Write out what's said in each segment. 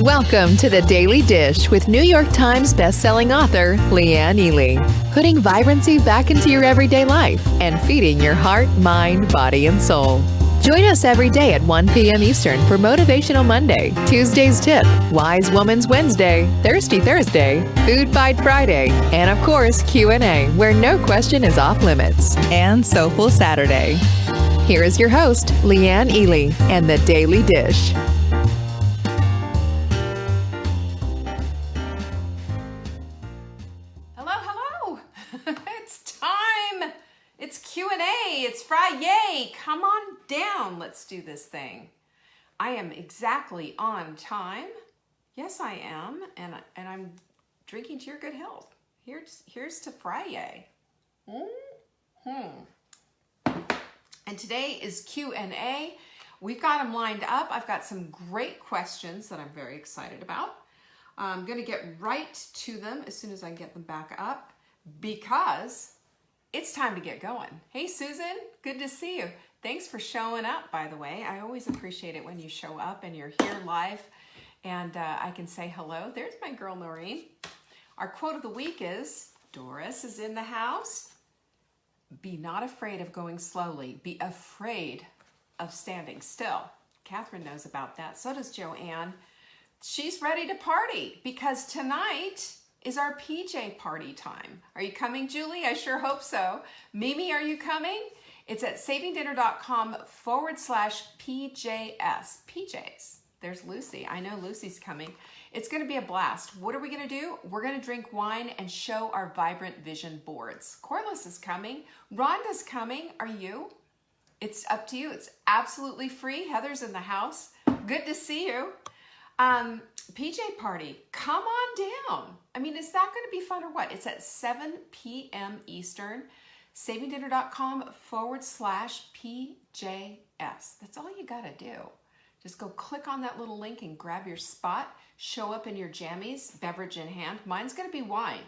Welcome to the Daily Dish with New York Times bestselling author Leanne Ely. Putting vibrancy back into your everyday life and feeding your heart, mind, body, and soul. Join us every day at 1 p.m. Eastern for Motivational Monday, Tuesday's Tip, Wise Woman's Wednesday, Thirsty Thursday, Food Fight Friday, and of course Q&A, where no question is off limits, and Soulful Saturday. Here is your host, Leanne Ely, and the Daily Dish. It's time. It's Q&A. It's FriYay. Come on down. Let's do this thing. I am exactly on time. Yes, I am. And I'm drinking to your good health. Here's to FriYay. And today is Q&A. We've got them lined up. I've got some great questions that I'm very excited about. I'm going to get right to them as soon as I get them back up, because it's time to get going. Hey, Susan, good to see you. Thanks for showing up, by the way. I always appreciate it when you show up and you're here live and I can say hello. There's my girl, Noreen. Our quote of the week is, Doris is in the house. Be not afraid of going slowly. Be afraid of standing still. Catherine knows about that. So does Joanne. She's ready to party because tonight is our PJ party time. Are you coming, Julie? I sure hope so. Mimi, are you coming? It's at savingdinner.com/PJS. PJs. There's Lucy. I know Lucy's coming. It's going to be a blast. What are we going to do? We're going to drink wine and show our vibrant vision boards. Corliss is coming. Rhonda's coming. Are you? It's up to you. It's absolutely free. Heather's in the house. Good to see you. PJ party, come on down. I mean, is that going to be fun or what? It's at 7 p.m. Eastern, savingdinner.com/PJS. That's all you got to do. Just go click on that little link and grab your spot. Show up in your jammies, beverage in hand. Mine's going to be wine.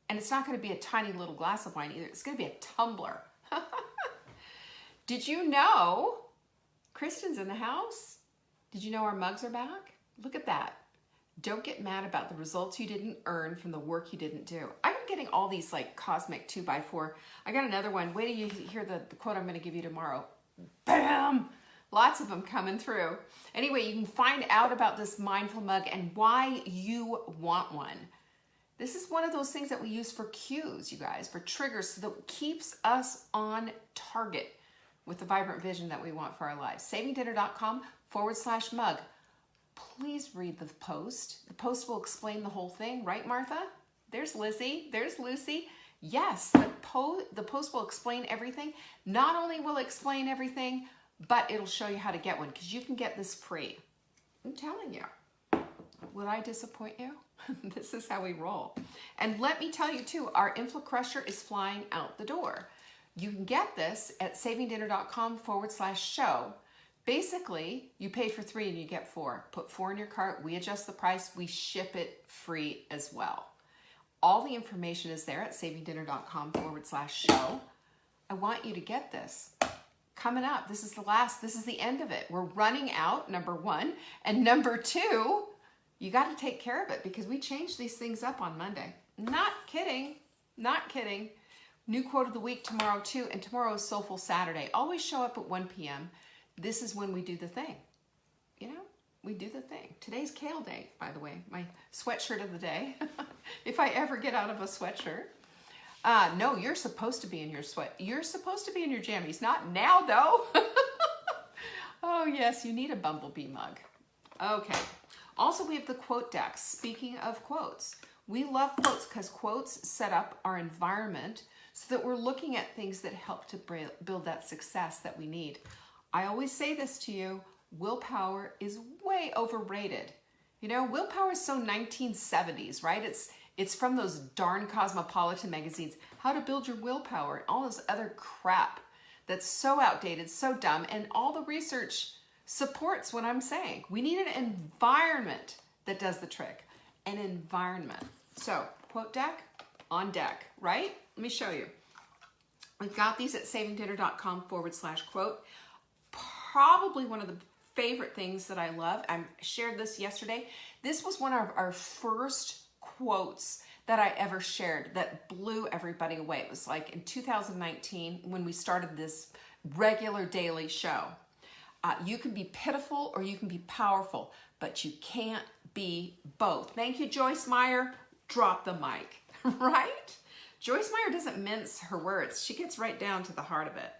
And it's not going to be a tiny little glass of wine either. It's going to be a tumbler. Did you know Kristen's in the house? Did you know our mugs are back? Look at that. Don't get mad about the results you didn't earn from the work you didn't do. I'm getting all these like cosmic 2x4. I got another one. Wait till you hear the quote I'm going to give you tomorrow. Bam! Lots of them coming through. Anyway, you can find out about this mindful mug and why you want one. This is one of those things that we use for cues, you guys, for triggers, so that keeps us on target with the vibrant vision that we want for our lives. savingdinner.com/mug. Please read the post. The post will explain the whole thing, right, Martha? There's Lizzie. There's Lucy. Yes, the post will explain everything. Not only will it explain everything, but it'll show you how to get one, because you can get this free. I'm telling you. Would I disappoint you? This is how we roll. And let me tell you, too, our InflaCrusher is flying out the door. You can get this at savingdinner.com/show. Basically, you pay for 3 and you get 4. Put 4 in your cart. We adjust the price. We ship it free as well. All the information is there at savingdinner.com/show. I want you to get this. Coming up, this is the end of it. We're running out, number 1. And number 2, you got to take care of it, because we change these things up on Monday. Not kidding. Not kidding. New quote of the week tomorrow, too. And tomorrow is Soulful Saturday. Always show up at 1 p.m. This is when we do the thing. You know, we do the thing. Today's Kale Day, by the way, my sweatshirt of the day. If I ever get out of a sweatshirt. No, you're supposed to be in your You're supposed to be in your jammies. Not now, though. Oh, yes, you need a bumblebee mug. Okay. Also, we have the quote deck. Speaking of quotes, we love quotes because quotes set up our environment so that we're looking at things that help to build that success that we need. I always say this to you, willpower is way overrated. You know, willpower is so 1970s, right? It's from those darn Cosmopolitan magazines, How to Build Your Willpower, and all this other crap that's so outdated, so dumb, and all the research supports what I'm saying. We need an environment that does the trick. An environment. So, quote deck, on deck, right? Let me show you. We've got these at savingdinner.com/quote. Probably one of the favorite things that I love. I shared this yesterday. This was one of our first quotes that I ever shared that blew everybody away. It was like in 2019 when we started this regular daily show. You can be pitiful or you can be powerful, but you can't be both. Thank you, Joyce Meyer. Drop the mic, right? Joyce Meyer doesn't mince her words. She gets right down to the heart of it.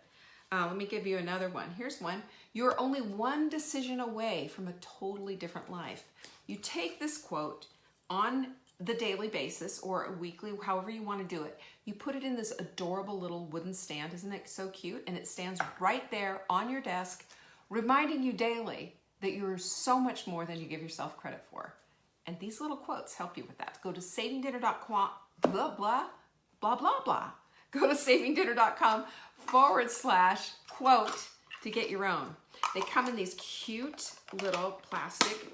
Let me give you another one. Here's one. You're only one decision away from a totally different life. You take this quote on the daily basis or a weekly, however you want to do it. You put it in this adorable little wooden stand. Isn't it so cute? And it stands right there on your desk, reminding you daily that you're so much more than you give yourself credit for. And these little quotes help you with that. Go to savingdinner.com, blah, blah, blah, blah, blah. Go to savingdinner.com/quote to get your own. They come in these cute little plastic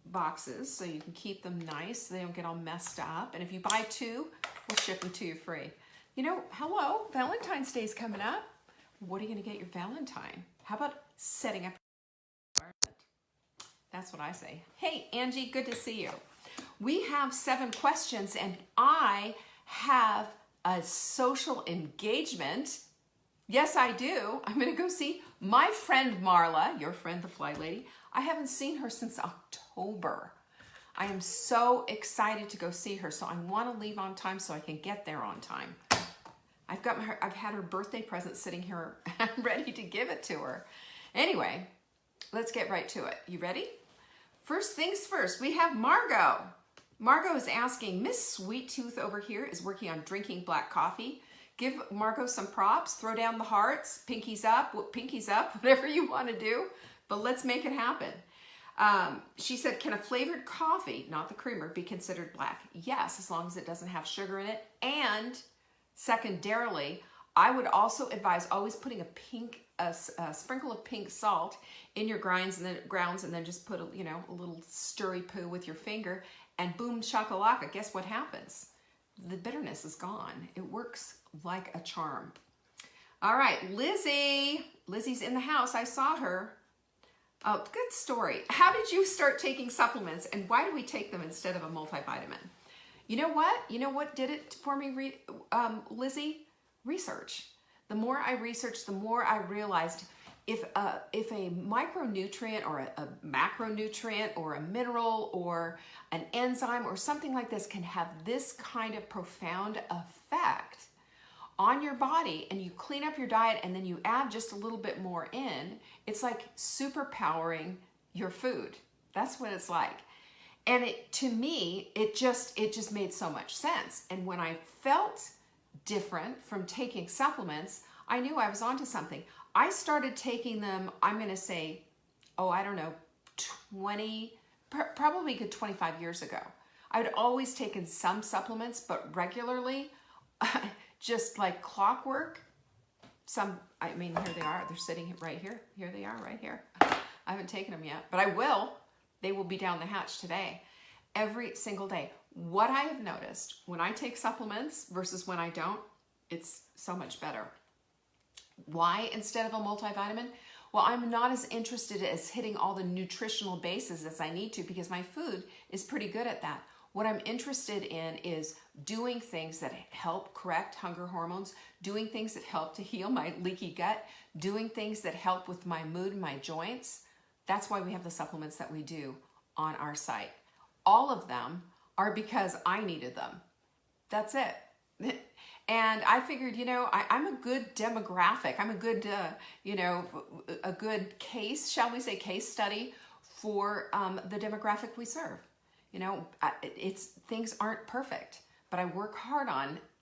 boxes so you can keep them nice so they don't get all messed up. And if you buy two, we'll ship them to you free. You know, hello, Valentine's Day is coming up. What are you going to get your Valentine? How about setting up your environment? That's what I say. Hey, Angie, good to see you. We have 7 questions and I have a social engagement. Yes, I do. I'm going to go see my friend Marla, your friend, the Fly Lady. I haven't seen her since October. I am so excited to go see her, so I want to leave on time so I can get there on time. I've had her birthday present sitting here. I'm ready to give it to her. Anyway, let's get right to it. You ready? First things first, we have Margot. Margot is asking, Miss Sweet Tooth over here is working on drinking black coffee. Give Margot some props, throw down the hearts, pinkies up, whatever you want to do, but let's make it happen. She said, can a flavored coffee, not the creamer, be considered black? Yes, as long as it doesn't have sugar in it. And secondarily, I would also advise always putting a sprinkle of pink salt in your grounds and then just put a little stirry poo with your finger and boom shakalaka. Guess what happens? The bitterness is gone. It works like a charm. All right, Lizzie. Lizzie's in the house. I saw her. Oh, good story. How did you start taking supplements and why do we take them instead of a multivitamin? You know what? You know what did it for me, Lizzie? Research. The more I researched, the more I realized if a micronutrient or a macronutrient or a mineral or an enzyme or something like this can have this kind of profound effect on your body and you clean up your diet and then you add just a little bit more in, it's like superpowering your food. That's what it's like. And to me, it just made so much sense. And when I felt different from taking supplements, I knew I was onto something. I started taking them, I'm going to say, I don't know, probably a good 25 years ago. I had always taken some supplements, but regularly, just like clockwork. Here they are. They're sitting right here. Here they are right here. I haven't taken them yet, but I will. They will be down the hatch today. Every single day. What I have noticed when I take supplements versus when I don't, it's so much better. Why instead of a multivitamin? Well, I'm not as interested as hitting all the nutritional bases as I need to because my food is pretty good at that. What I'm interested in is doing things that help correct hunger hormones, doing things that help to heal my leaky gut, doing things that help with my mood and my joints. That's why we have the supplements that we do on our site. All of them are because I needed them. That's it. And I figured, I'm a good demographic. I'm a good, a good case, shall we say, case study for the demographic we serve. Things aren't perfect, but I work hard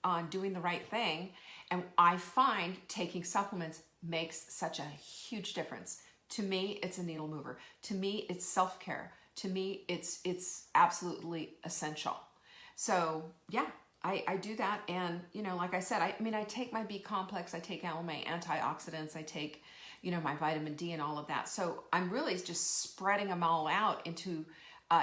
on doing the right thing. And I find taking supplements makes such a huge difference. To me, it's a needle mover. To me, it's self-care. To me, it's absolutely essential. So yeah, I do that. And, like I said, I take my B complex, I take all my antioxidants, I take, my vitamin D and all of that. So I'm really just spreading them all out into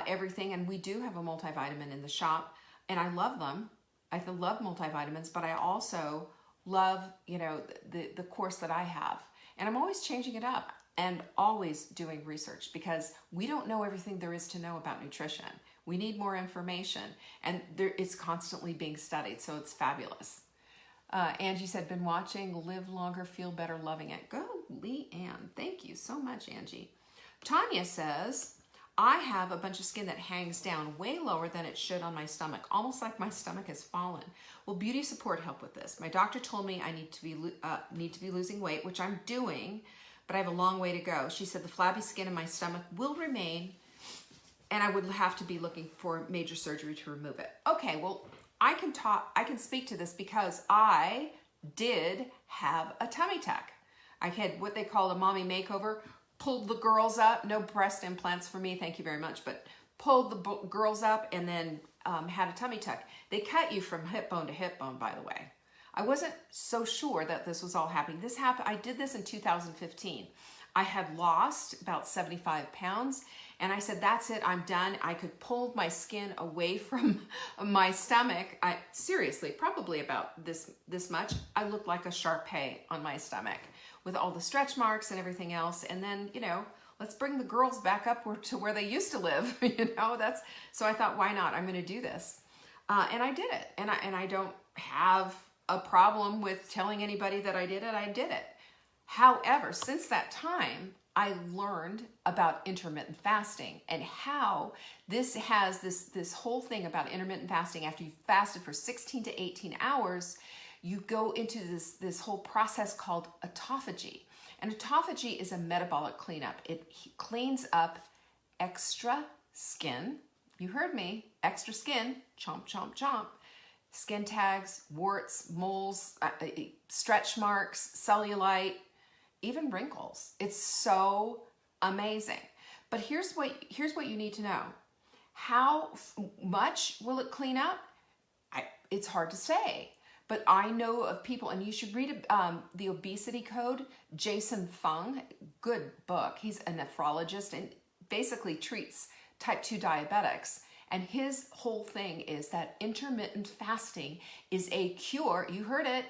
everything. And we do have a multivitamin in the shop and I love them. I love multivitamins, but I also love, the course that I have. And I'm always changing it up. and always doing research, because we don't know everything there is to know about nutrition. We need more information, and it's constantly being studied, so it's fabulous. Angie said, been watching Live Longer, Feel Better, loving it. Go, Leanne. Thank you so much, Angie. Tanya says, I have a bunch of skin that hangs down way lower than it should on my stomach, almost like my stomach has fallen. Will beauty support help with this? My doctor told me I need to be losing weight, which I'm doing, but I have a long way to go. She said the flabby skin in my stomach will remain, and I would have to be looking for major surgery to remove it. Okay, well, I can speak to this because I did have a tummy tuck. I had what they call a mommy makeover, pulled the girls up, no breast implants for me, thank you very much, but pulled the girls up and then had a tummy tuck. They cut you from hip bone to hip bone, by the way. I wasn't so sure that this was all happening. I did this in 2015. I had lost about 75 pounds, and I said, that's it, I'm done. I could pull my skin away from my stomach. Seriously, probably about this much. I looked like a Shar-Pei on my stomach with all the stretch marks and everything else. And then, let's bring the girls back up to where they used to live. So I thought, why not? I'm going to do this. And I did it. And I don't have a problem with telling anybody that I did it. I did it. However, since that time, I learned about intermittent fasting and how this has this whole thing about intermittent fasting. After you've fasted for 16 to 18 hours, you go into this whole process called autophagy. And autophagy is a metabolic cleanup. It cleans up extra skin. You heard me, extra skin, chomp, chomp, chomp. Skin tags, warts, moles, stretch marks, cellulite, even wrinkles. It's so amazing. But here's what you need to know. How much will it clean up? It's hard to say. But I know of people, and you should read The Obesity Code, Jason Fung, good book. He's a nephrologist and basically treats type 2 diabetics. And his whole thing is that intermittent fasting is a cure, you heard it,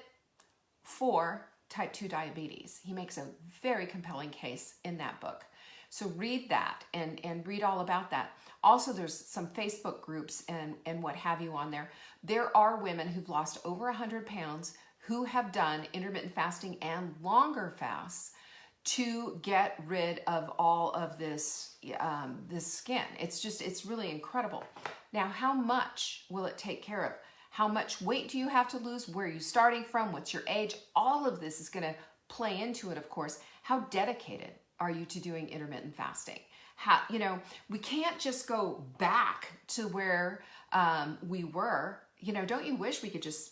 for type 2 diabetes. He makes a very compelling case in that book. So read that and read all about that. Also, there's some Facebook groups and what have you on there. There are women who've lost over 100 pounds who have done intermittent fasting and longer fasts to get rid of all of this skin. It's really incredible. Now, how much will it take care of? How much weight do you have to lose? Where are you starting from? What's your age? All of this is going to play into it, of course. How dedicated are you to doing intermittent fasting? We can't just go back to where we were. Don't you wish we could just,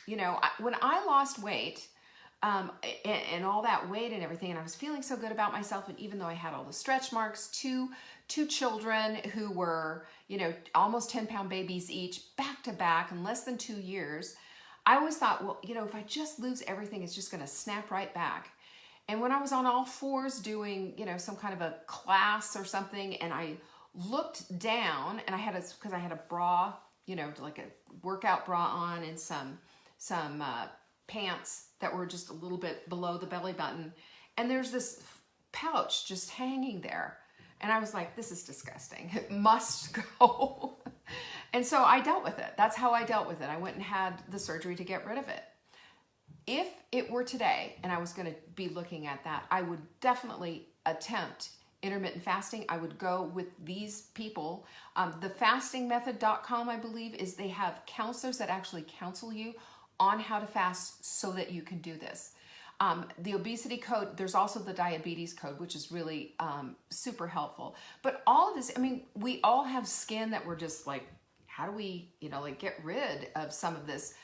when I lost weight, and all that weight and everything, and I was feeling so good about myself, and even though I had all the stretch marks, two children who were, almost 10-pound babies each, back to back in less than 2 years, I always thought, well, if I just lose everything, it's just going to snap right back. And when I was on all fours doing, some kind of a class or something, and I looked down, and because I had a bra, like a workout bra on, and some pants that were just a little bit below the belly button, and there's this pouch just hanging there, and I was like, this is disgusting, it must go. And so I dealt with it. That's how I dealt with it. I went and had the surgery to get rid of it. If it were today and I was going to be looking at that, I would definitely attempt intermittent fasting. I would go with these people. Thefastingmethod.com, I believe, they have counselors that actually counsel you on how to fast so that you can do this. The Obesity Code, there's also the Diabetes Code, which is really super helpful. But all of this, we all have skin that we're just like, how do we, get rid of some of this?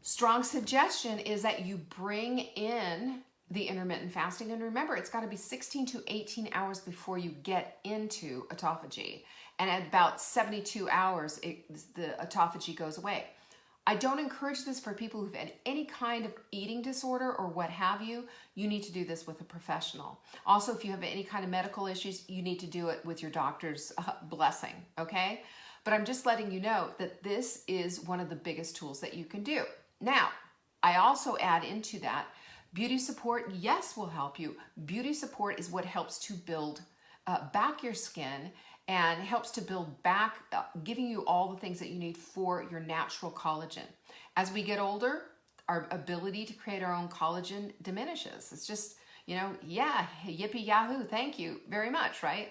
Strong suggestion is that you bring in the intermittent fasting. And remember, it's got to be 16 to 18 hours before you get into autophagy. And at about 72 hours, the autophagy goes away. I don't encourage this for people who've had any kind of eating disorder or what have you. You need to do this with a professional. Also, if you have any kind of medical issues, you need to do it with your doctor's blessing, okay? But I'm just letting you know that this is one of the biggest tools that you can do. Now, I also add into that, Beauty support, yes, will help you. Beauty support is what helps to build back your skin and helps to build back, giving you all the things that you need for your natural collagen. As we get older, our ability to create our own collagen diminishes. It's just, yeah, yippee yahoo, thank you very much, right?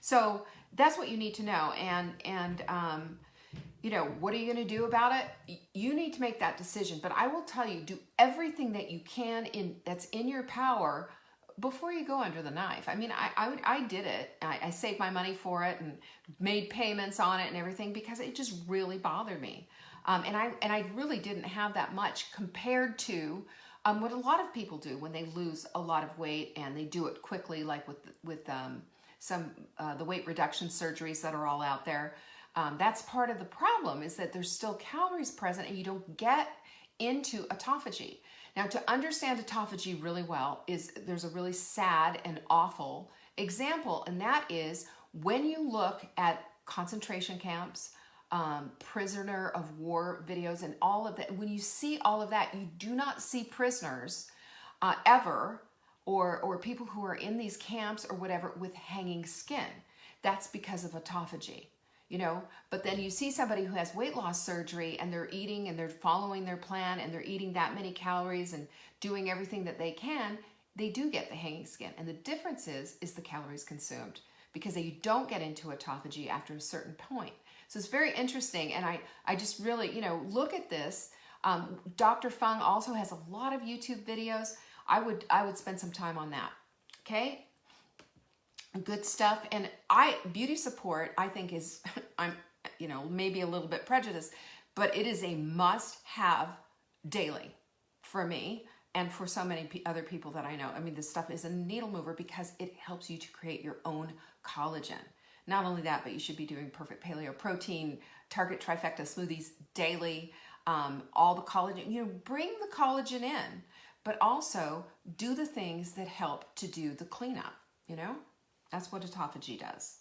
So that's what you need to know. And what are you going to do about it? You need to make that decision. But I will tell you, do everything that you can that's in your power before you go under the knife. I mean, I did it. I saved my money for it and made payments on it and everything because it just really bothered me. And I really didn't have that much compared to what a lot of people do when they lose a lot of weight and they do it quickly, like with some the weight reduction surgeries that are all out there. That's part of the problem, is that there's still calories present and you don't get into autophagy. Now, to understand autophagy really well, there's a really sad and awful example, and that is when you look at concentration camps, prisoner of war videos, and all of that. When you see all of that, you do not see prisoners ever, or people who are in these camps or whatever with hanging skin. That's because of autophagy. But then you see somebody who has weight loss surgery and they're eating and they're following their plan and they're eating that many calories and doing everything that they can, they do get the hanging skin. And the difference is the calories consumed, because they don't get into autophagy after a certain point. So it's very interesting. And I just really, look at this. Dr. Fung also has a lot of YouTube videos. I would spend some time on that. Okay. Good stuff. And beauty support, I think is, I'm, maybe a little bit prejudiced, but it is a must have daily for me and for so many other people that I know. I mean, this stuff is a needle mover because it helps you to create your own collagen. Not only that, but you should be doing perfect paleo protein, Target trifecta smoothies daily, all the collagen, bring the collagen in, but also do the things that help to do the cleanup, That's what autophagy does.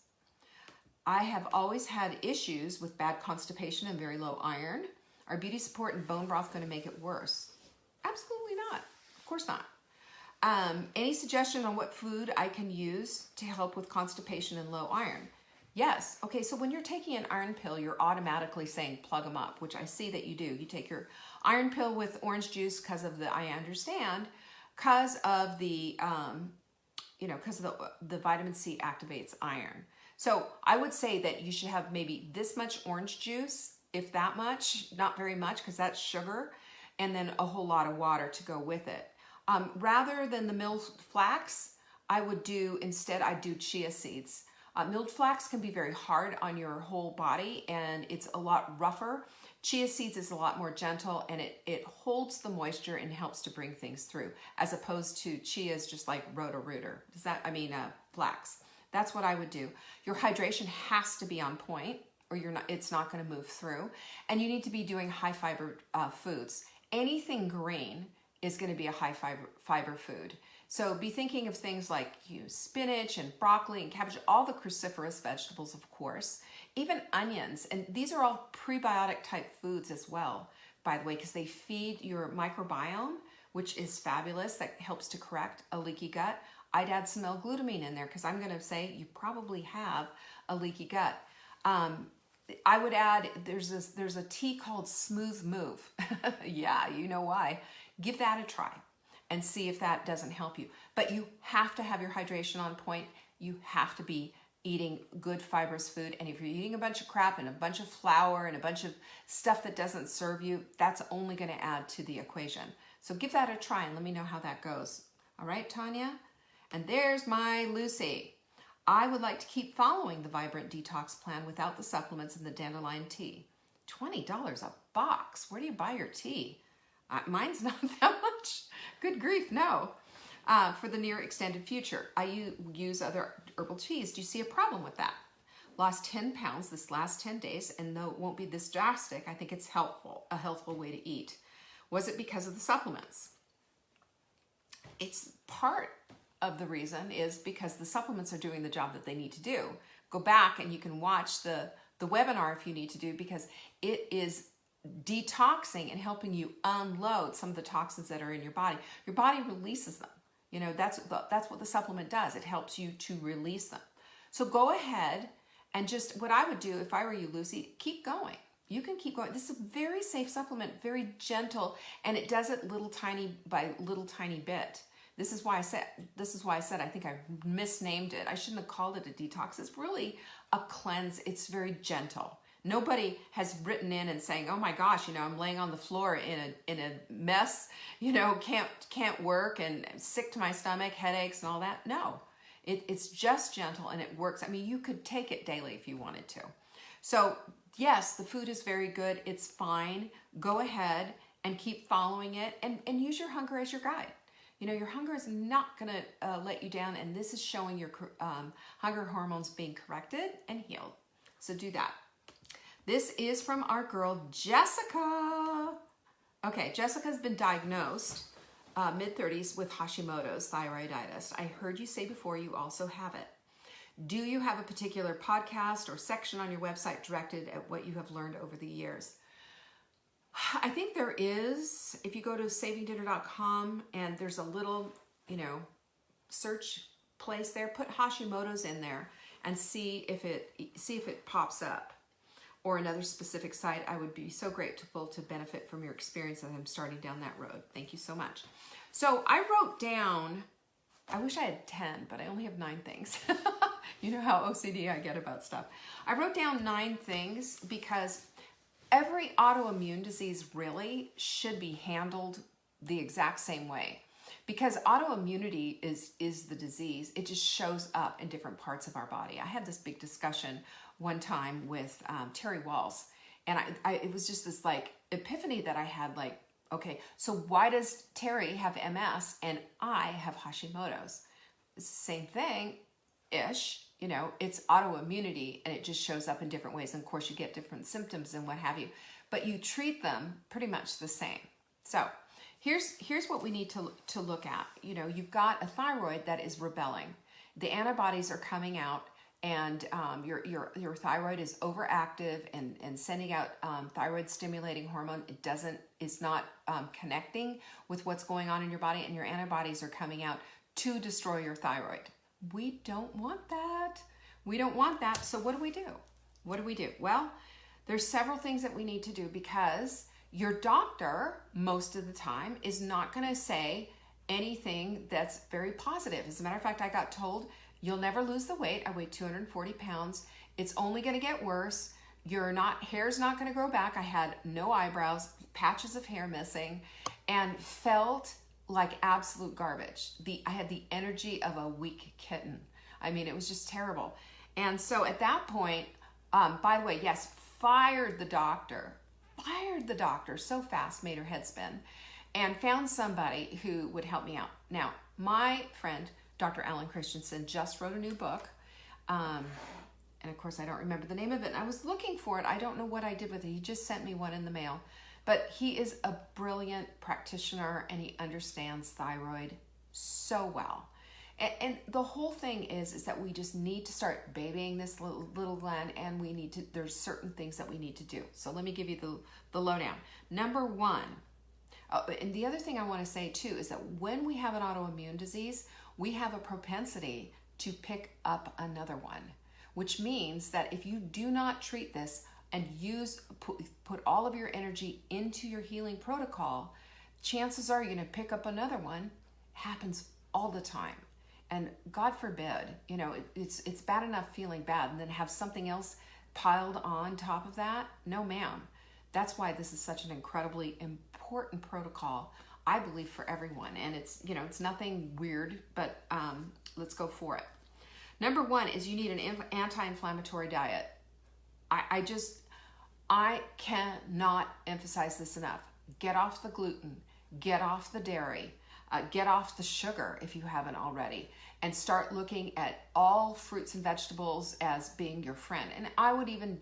I have always had issues with bad constipation and very low iron. Are beauty support and bone broth going to make it worse? Absolutely not. Of course not. Any suggestion on what food I can use to help with constipation and low iron? Yes. Okay, so when you're taking an iron pill, you're automatically saying plug them up, which I see that you do. You take your iron pill with orange juice because of the the vitamin C activates iron. So I would say that you should have maybe this much orange juice, if that much, not very much because that's sugar, and then a whole lot of water to go with it. Rather than the milled flax, I'd do chia seeds. Milled flax can be very hard on your whole body and it's a lot rougher. Chia seeds is a lot more gentle and it holds the moisture and helps to bring things through, as opposed to chia is just like Roto-Rooter. Flax. That's what I would do. Your hydration has to be on point or it's not going to move through. And you need to be doing high fiber foods. Anything green is going to be a high fiber food. So be thinking of things like spinach and broccoli and cabbage, all the cruciferous vegetables, of course, even onions. And these are all prebiotic type foods as well, by the way, because they feed your microbiome, which is fabulous. That helps to correct a leaky gut. I'd add some L-glutamine in there because I'm going to say you probably have a leaky gut. I would add, there's a tea called Smooth Move. Yeah, you know why. Give that a try and see if that doesn't help you. But you have to have your hydration on point. You have to be eating good fibrous food. And if you're eating a bunch of crap and a bunch of flour and a bunch of stuff that doesn't serve you, that's only going to add to the equation. So give that a try and let me know how that goes. All right, Tanya? And there's my Lucy. I would like to keep following the Vibrant Detox Plan without the supplements and the dandelion tea. $20 a box. Where do you buy your tea? Mine's not that much. Good grief, no. For the near extended future, I use other herbal teas. Do you see a problem with that? Lost 10 pounds this last 10 days, and though it won't be this drastic, I think it's a healthful way to eat. Was it because of the supplements? It's part of the reason is because the supplements are doing the job that they need to do. Go back and you can watch the webinar if you need to do, because it is detoxing and helping you unload some of the toxins that are in your body releases them. You know, that's what the supplement does. It helps you to release them. So go ahead and just, what I would do if I were you, Lucy, keep going. You can keep going. This is a very safe supplement, very gentle, and it does it little tiny by little tiny bit. This is why I said I think I misnamed it. I shouldn't have called it a detox. It's really a cleanse. It's very gentle. Nobody has written in and saying, "Oh my gosh, you know, I'm laying on the floor in a mess, you know, can't work and sick to my stomach, headaches and all that." No. It's just gentle and it works. I mean, you could take it daily if you wanted to. So, yes, the food is very good. It's fine. Go ahead and keep following it and use your hunger as your guide. You know, your hunger is not going to let you down, and this is showing your hunger hormones being corrected and healed. So do that. This is from our girl, Jessica. Okay, Jessica's been diagnosed mid-30s with Hashimoto's thyroiditis. I heard you say before you also have it. Do you have a particular podcast or section on your website directed at what you have learned over the years? I think there is. If you go to savingdinner.com and there's a little, you know, search place there, put Hashimoto's in there and see if it pops up. Or another specific site. I would be so grateful to benefit from your experience as I'm starting down that road. Thank you so much. So I wrote down, I wish I had 10, but I only have 9 things. You know how OCD I get about stuff. I wrote down 9 things because every autoimmune disease really should be handled the exact same way. Because autoimmunity is the disease. It just shows up in different parts of our body. I had this big discussion one time with Terry Walls, and it was just this like epiphany that I had, like, okay, so why does Terry have MS and I have Hashimoto's? It's the same thing-ish, you know, it's autoimmunity and it just shows up in different ways. And of course you get different symptoms and what have you, but you treat them pretty much the same. So here's what we need to look at. You know, you've got a thyroid that is rebelling. The antibodies are coming out, and your thyroid is overactive and sending out thyroid stimulating hormone. It's not connecting with what's going on in your body, and your antibodies are coming out to destroy your thyroid. We don't want that. We don't want that. So what do we do? What do we do? Well, there's several things that we need to do, because your doctor most of the time is not going to say anything that's very positive. As a matter of fact, I got told, you'll never lose the weight. I weigh 240 pounds. It's only going to get worse. Hair's not going to grow back. I had no eyebrows, patches of hair missing, and felt like absolute garbage. I had the energy of a weak kitten. I mean, it was just terrible. And so at that point, by the way, yes, fired the doctor so fast, made her head spin, and found somebody who would help me out. Now, my friend, Dr. Alan Christensen, just wrote a new book. And of course, I don't remember the name of it. And I was looking for it. I don't know what I did with it. He just sent me one in the mail. But he is a brilliant practitioner, and he understands thyroid so well. And the whole thing is that we just need to start babying this little gland, and there's certain things that we need to do. So let me give you the lowdown. Number 1, and the other thing I want to say too is that when we have an autoimmune disease, we have a propensity to pick up another one, which means that if you do not treat this and put all of your energy into your healing protocol, chances are you're going to pick up another one. It happens all the time. And God forbid, you know, it's bad enough feeling bad and then have something else piled on top of that. No, ma'am. That's why this is such an incredibly important protocol, I believe, for everyone. And it's, you know, it's nothing weird, but let's go for it. Number 1 is you need an anti-inflammatory diet. I cannot emphasize this enough. Get off the gluten, get off the dairy, get off the sugar if you haven't already, and start looking at all fruits and vegetables as being your friend. And I would even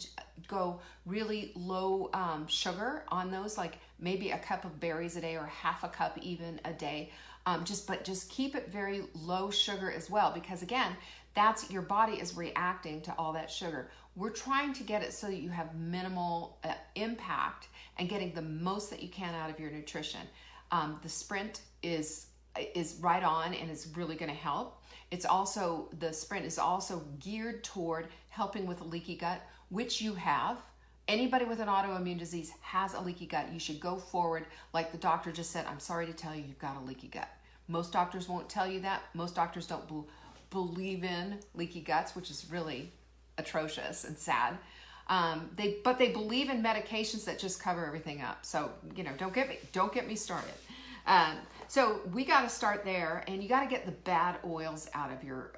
go really low sugar on those, like maybe a cup of berries a day or half a cup even a day. But just keep it very low sugar as well, because again, That's your body is reacting to all that sugar. We're trying to get it so that you have minimal impact and getting the most that you can out of your nutrition. The Sprint is right on and is really going to help. The Sprint is also geared toward helping with a leaky gut, which you have. Anybody with an autoimmune disease has a leaky gut. You should go forward. Like the doctor just said, I'm sorry to tell you, you've got a leaky gut. Most doctors won't tell you that. Most doctors don't believe in leaky guts, which is really atrocious and sad. But they believe in medications that just cover everything up. So, don't get me started. So we got to start there, and you got to get the bad oils out of your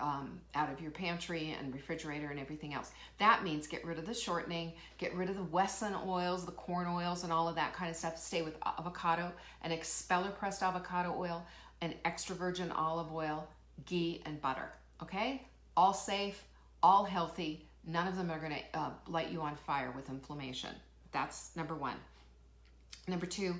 pantry and refrigerator and everything else. That means get rid of the shortening, get rid of the Wesson oils, the corn oils, and all of that kind of stuff. Stay with avocado, an expeller pressed avocado oil, an extra virgin olive oil, ghee, and butter. Okay, all safe, all healthy. None of them are going to light you on fire with inflammation. That's number one. Number two,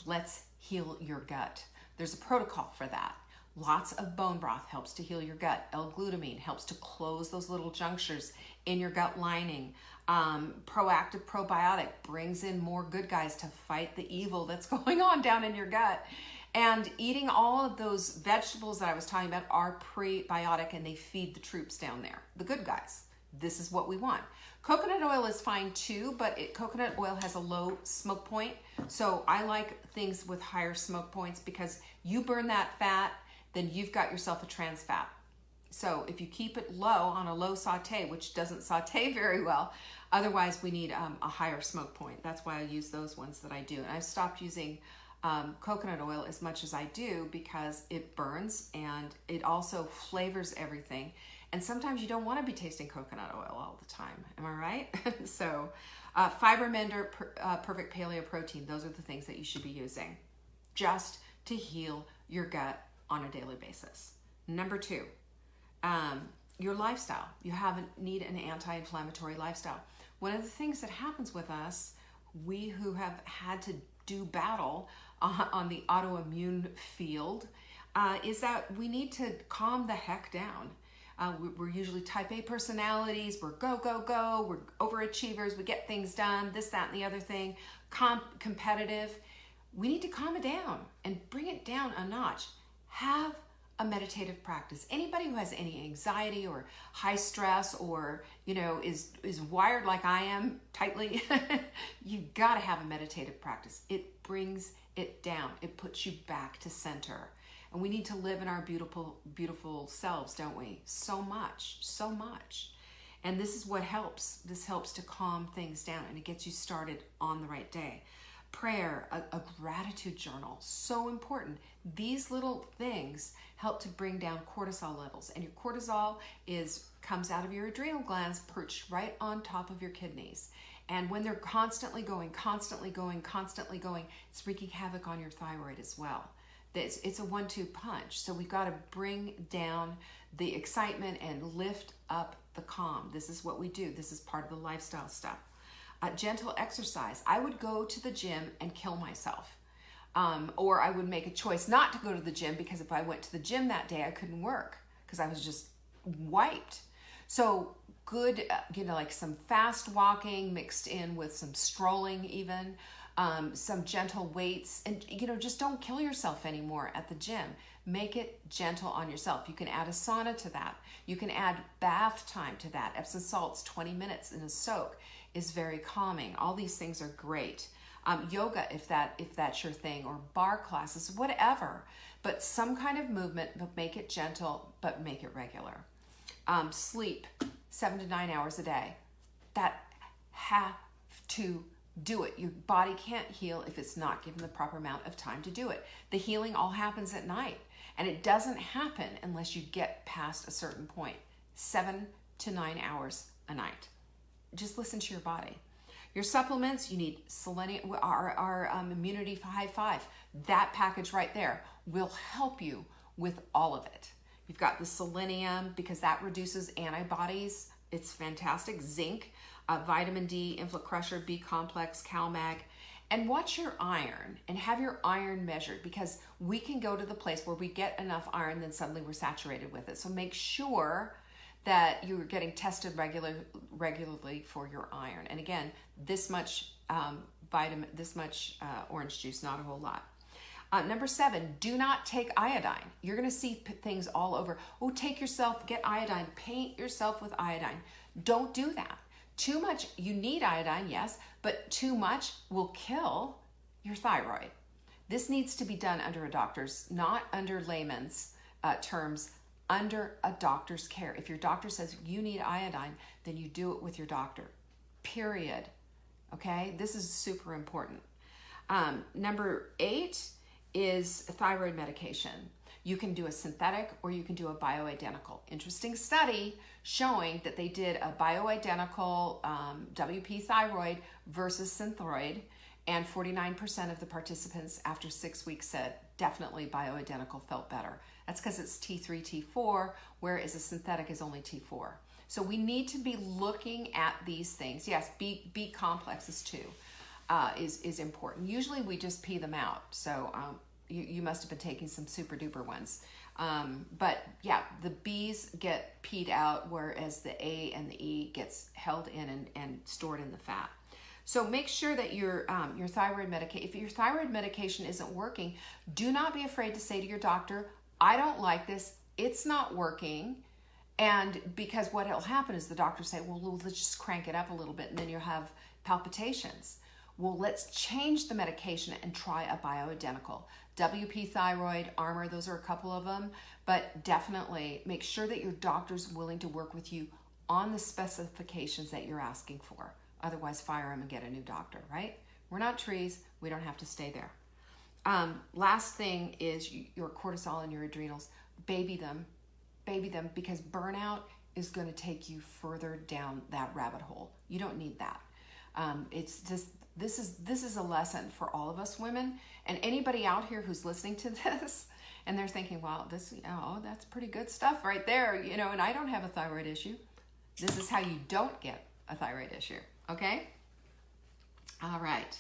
let's heal your gut. There's a protocol for that. Lots of bone broth helps to heal your gut. L-glutamine helps to close those little junctures in your gut lining. Proactive probiotic brings in more good guys to fight the evil that's going on down in your gut. And eating all of those vegetables that I was talking about are prebiotic, and they feed the troops down there, the good guys. This is what we want. Coconut oil is fine too, but coconut oil has a low smoke point. So I like things with higher smoke points because you burn that fat, then you've got yourself a trans fat. So if you keep it low on a low saute, which doesn't saute very well, otherwise we need a higher smoke point. That's why I use those ones that I do. And I've stopped using coconut oil as much as I do because it burns and it also flavors everything. And sometimes you don't want to be tasting coconut oil all the time. Am I right? So Fiber Mender, Perfect Paleo Protein, those are the things that you should be using just to heal your gut on a daily basis. Number two, your lifestyle. You need an anti-inflammatory lifestyle. One of the things that happens with us, we who have had to do battle on the autoimmune field, is that we need to calm the heck down. We're usually type A personalities. We're go, go, go. We're overachievers. We get things done, this, that, and the other thing. Competitive. We need to calm it down and bring it down a notch. Have a meditative practice. Anybody who has any anxiety or high stress or, is wired like I am tightly, you got to have a meditative practice. It brings it down. It puts you back to center. And we need to live in our beautiful, beautiful selves, don't we? So much, so much. And this is what helps. This helps to calm things down, and it gets you started on the right day. Prayer, a gratitude journal, so important. These little things help to bring down cortisol levels. And your cortisol comes out of your adrenal glands, perched right on top of your kidneys. And when they're constantly going, it's wreaking havoc on your thyroid as well. It's a 1-2 punch. So we've got to bring down the excitement and lift up the calm. This is what we do. This is part of the lifestyle stuff. Gentle exercise. I would go to the gym and kill myself. Or I would make a choice not to go to the gym because if I went to the gym that day, I couldn't work because I was just wiped. So good, like some fast walking mixed in with some strolling even. Some gentle weights, and just don't kill yourself anymore at the gym. Make it gentle on yourself. You can add a sauna to that. You can add bath time to that. Epsom salts, 20 minutes in a soak is very calming. All these things are great. Yoga, if that's your thing, or bar classes, whatever. But some kind of movement, but make it gentle, but make it regular. Sleep, 7 to 9 hours a day. That have to do it. Your body can't heal if it's not given the proper amount of time to do it. The healing all happens at night, and it doesn't happen unless you get past a certain point. 7 to 9 hours a night. Just listen to your body. Your supplements, you need selenium, our Immunity High 5. That package right there will help you with all of it. You've got the selenium because that reduces antibodies. It's fantastic. Zinc, vitamin D, InflaCrusher, B complex, CalMag, and watch your iron and have your iron measured because we can go to the place where we get enough iron, then suddenly we're saturated with it. So make sure that you're getting tested regularly for your iron. And again, this much orange juice, not a whole lot. Number 7, do not take iodine. You're going to see things all over. Oh, get iodine, paint yourself with iodine. Don't do that. Too much, you need iodine, yes, but too much will kill your thyroid. This needs to be done under a doctor's, not under layman's terms, under a doctor's care. If your doctor says you need iodine, then you do it with your doctor, period. Okay, this is super important. Number 8 is thyroid medication. You can do a synthetic or you can do a bioidentical. Interesting study showing that they did a bioidentical WP thyroid versus Synthroid, and 49% of the participants after 6 weeks said definitely bioidentical felt better. That's because it's T3, T4, whereas a synthetic is only T4. So we need to be looking at these things. Yes, B complexes too is important. Usually we just pee them out. So you must have been taking some super duper ones. But yeah, the B's get peed out, whereas the A and the E gets held in and stored in the fat. So make sure that your thyroid medication, if your thyroid medication isn't working, do not be afraid to say to your doctor, I don't like this, it's not working. And because what will happen is the doctor say, well, let's just crank it up a little bit and then you'll have palpitations. Well, let's change the medication and try a bioidentical. WP thyroid, Armor, those are a couple of them, but definitely make sure that your doctor's willing to work with you on the specifications that you're asking for. Otherwise, fire them and get a new doctor, right? We're not trees. We don't have to stay there. Last thing is your cortisol and your adrenals. Baby them, because burnout is going to take you further down that rabbit hole. You don't need that. It's just, this is a lesson for all of us women, and anybody out here who's listening to this and they're thinking, wow, that's pretty good stuff right there, and I don't have a thyroid issue. This is how you don't get a thyroid issue. Okay? All right.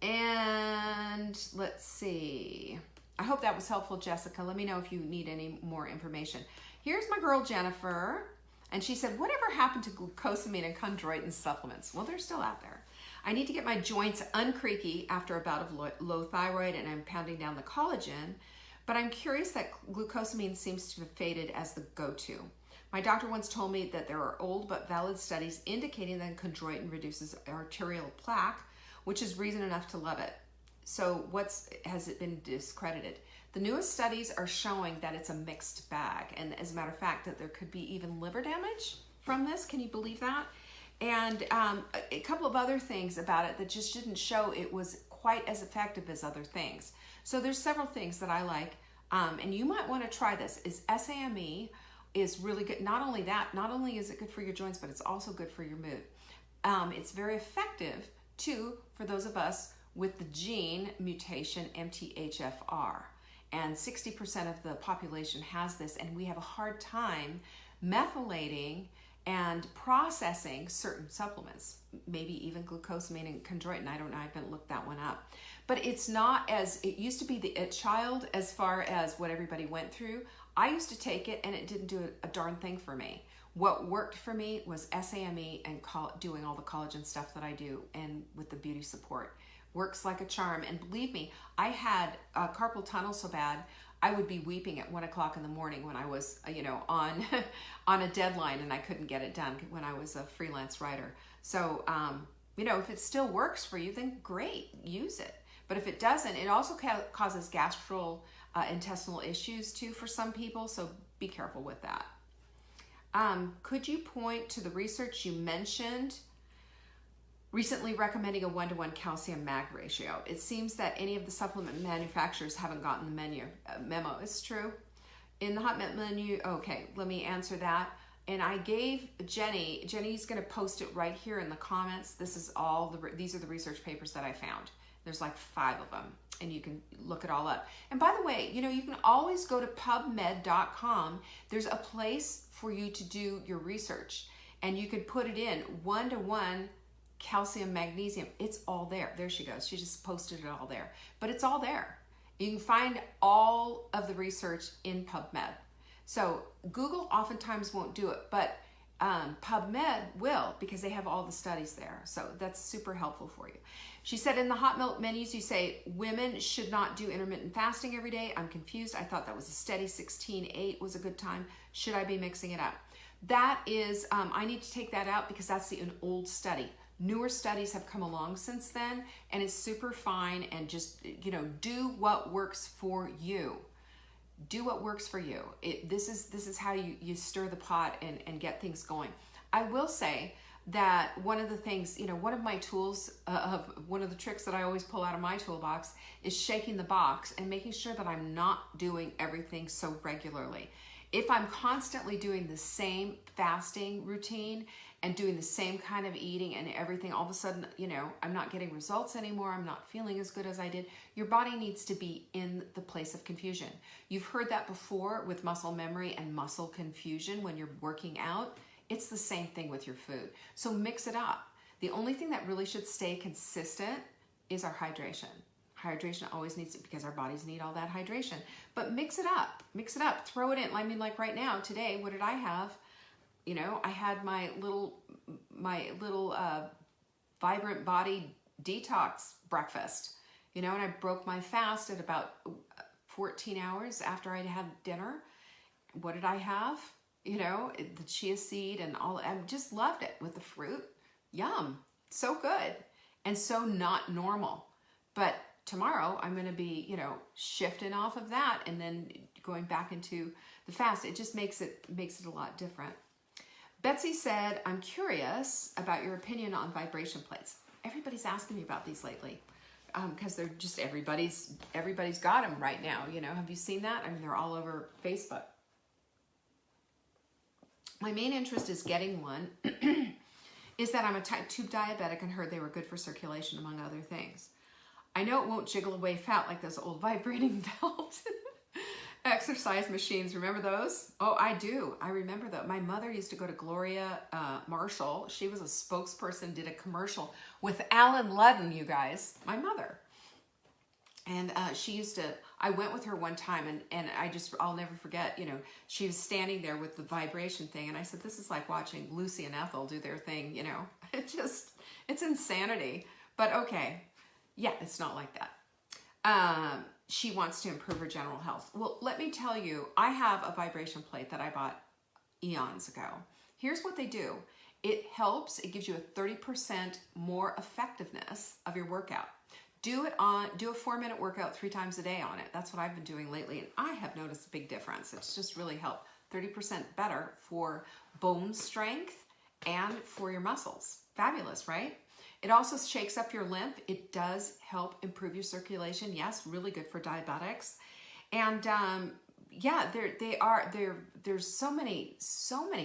And let's see. I hope that was helpful, Jessica. Let me know if you need any more information. Here's my girl, Jennifer. And she said, whatever happened to glucosamine and chondroitin supplements? Well, they're still out there. I need to get my joints uncreaky after a bout of low thyroid, and I'm pounding down the collagen. But I'm curious that glucosamine seems to have faded as the go-to. My doctor once told me that there are old but valid studies indicating that chondroitin reduces arterial plaque, which is reason enough to love it. So has it been discredited? The newest studies are showing that it's a mixed bag. And as a matter of fact, that there could be even liver damage from this. Can you believe that? And a couple of other things about it that just didn't show it was quite as effective as other things. So there's several things that I like. And you might want to try this. Is SAMe is really good. Not only that, not only is it good for your joints, but it's also good for your mood. It's very effective too for those of us with the gene mutation MTHFR. And 60% of the population has this, and we have a hard time methylating and processing certain supplements, maybe even glucosamine and chondroitin. I don't know, I haven't looked that one up. But it's not as, it used to be the it child as far as what everybody went through. I used to take it and it didn't do a darn thing for me. What worked for me was SAMe and doing all the collagen stuff that I do, and with the beauty support. Works like a charm. And believe me, I had carpal tunnel so bad, I would be weeping at 1 o'clock in the morning when I was, on a deadline and I couldn't get it done when I was a freelance writer. So, if it still works for you, then great, use it. But if it doesn't, it also causes gastrointestinal issues too for some people, so be careful with that. Could you point to the research you mentioned recently recommending a 1-to-1 calcium-mag ratio? It seems that any of the supplement manufacturers haven't gotten the memo. It's true. In the hot menu, okay, let me answer that. And I gave Jenny's going to post it right here in the comments. This is these are the research papers that I found. There's like 5 of them, and you can look it all up. And by the way, you can always go to pubmed.com. There's a place for you to do your research, and you could put it in 1-to-1 calcium magnesium. It's all there. There she goes. She just posted it all there. But it's all there. You can find all of the research in PubMed. So Google oftentimes won't do it, but PubMed will, because they have all the studies there. So that's super helpful for you. She said, in the hot milk menus, you say women should not do intermittent fasting every day. I'm confused. I thought that was a steady 16-8 was a good time. Should I be mixing it up? That is, I need to take that out because that's an old study. Newer studies have come along since then, and it's super fine, and just, do what works for you. Do what works for you. This is how you stir the pot and get things going. I will say that one of the things, one of my tools, one of the tricks that I always pull out of my toolbox is shaking the box and making sure that I'm not doing everything so regularly. If I'm constantly doing the same fasting routine and doing the same kind of eating and everything, all of a sudden, I'm not getting results anymore. I'm not feeling as good as I did. Your body needs to be in the place of confusion. You've heard that before with muscle memory and muscle confusion when you're working out. It's the same thing with your food. So mix it up. The only thing that really should stay consistent is our hydration. Hydration always needs to, because our bodies need all that hydration. But mix it up, throw it in. I mean, like right now, today, what did I have? I had my little Vibrant Body detox breakfast, and I broke my fast at about 14 hours after I'd had dinner. What did I have? The chia seed and all. I just loved it with the fruit. Yum, so good, and so not normal. But tomorrow I'm going to be, shifting off of that and then going back into the fast. It just makes it a lot different. Betsy said, I'm curious about your opinion on vibration plates. Everybody's asking me about these lately because they're just, everybody's got them right now. Have you seen that? I mean, they're all over Facebook. My main interest is getting one is that I'm a type 2 diabetic and heard they were good for circulation, among other things. I know it won't jiggle away fat like those old vibrating belt exercise machines. Remember those? Oh, I do. I remember that. My mother used to go to Gloria Marshall. She was a spokesperson, did a commercial with Alan Ludden, you guys. My mother. And she used to, I went with her one time and I'll never forget, she was standing there with the vibration thing. And I said, this is like watching Lucy and Ethel do their thing, it's insanity. But okay. Yeah, it's not like that. She wants to improve her general health. Well, let me tell you, I have a vibration plate that I bought eons ago. Here's what they do. It helps, it gives you a 30% more effectiveness of your workout. Do a 4-minute workout 3 times a day on it. That's what I've been doing lately, and I have noticed a big difference. It's just really helped. 30% better for bone strength and for your muscles. Fabulous, right? It also shakes up your lymph. It does help improve your circulation. Yes, really good for diabetics. And yeah, there's so many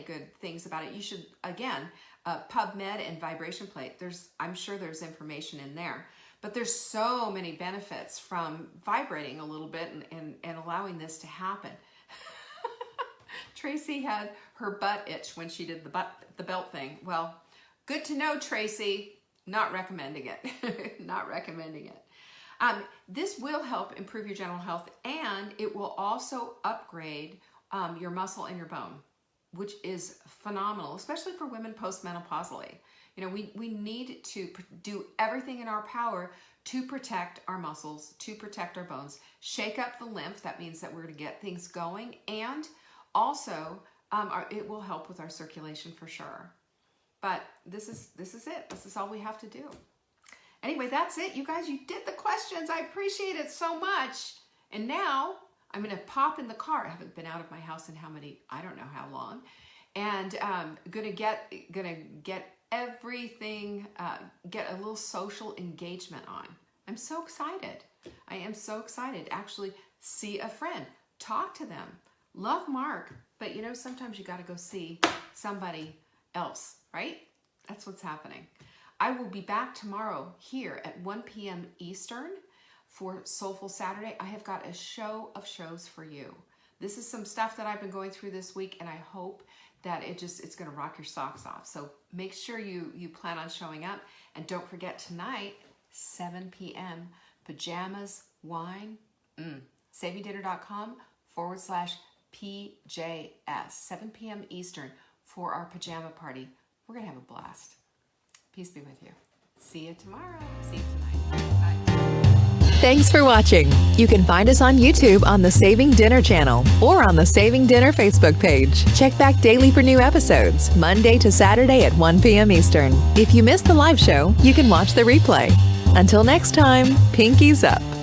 good things about it. You should, again, PubMed and vibration plate. I'm sure there's information in there, but there's so many benefits from vibrating a little bit and allowing this to happen. Tracy had her butt itch when she did the belt thing. Well, good to know, Tracy. Not recommending it. Not recommending it. This will help improve your general health, and it will also upgrade your muscle and your bone, which is phenomenal, especially for women postmenopausally. We need to do everything in our power to protect our muscles, to protect our bones, shake up the lymph. That means that we're going to get things going, and also it will help with our circulation for sure. But this is it. This is all we have to do. Anyway, that's it. You guys, you did the questions. I appreciate it so much. And now I'm going to pop in the car. I haven't been out of my house in I don't know how long. And gonna get everything, get a little social engagement on. I'm so excited. I am so excited. Actually, see a friend, talk to them, love Mark. But sometimes you got to go see somebody else, right? That's what's happening. I will be back tomorrow here at 1 p.m. Eastern for Soulful Saturday. I have got a show of shows for you. This is some stuff that I've been going through this week, and I hope that it's going to rock your socks off. So make sure you plan on showing up. And don't forget tonight, 7 p.m., pajamas, wine, savingdinner.com/PJs. PJS, 7 p.m. Eastern, for our pajama party. We're going to have a blast. Peace be with you. See you tomorrow. See you tonight. Bye. Thanks for watching. You can find us on YouTube on the Saving Dinner channel or on the Saving Dinner Facebook page. Check back daily for new episodes, Monday to Saturday at 1 p.m. Eastern. If you missed the live show, you can watch the replay. Until next time, pinkies up.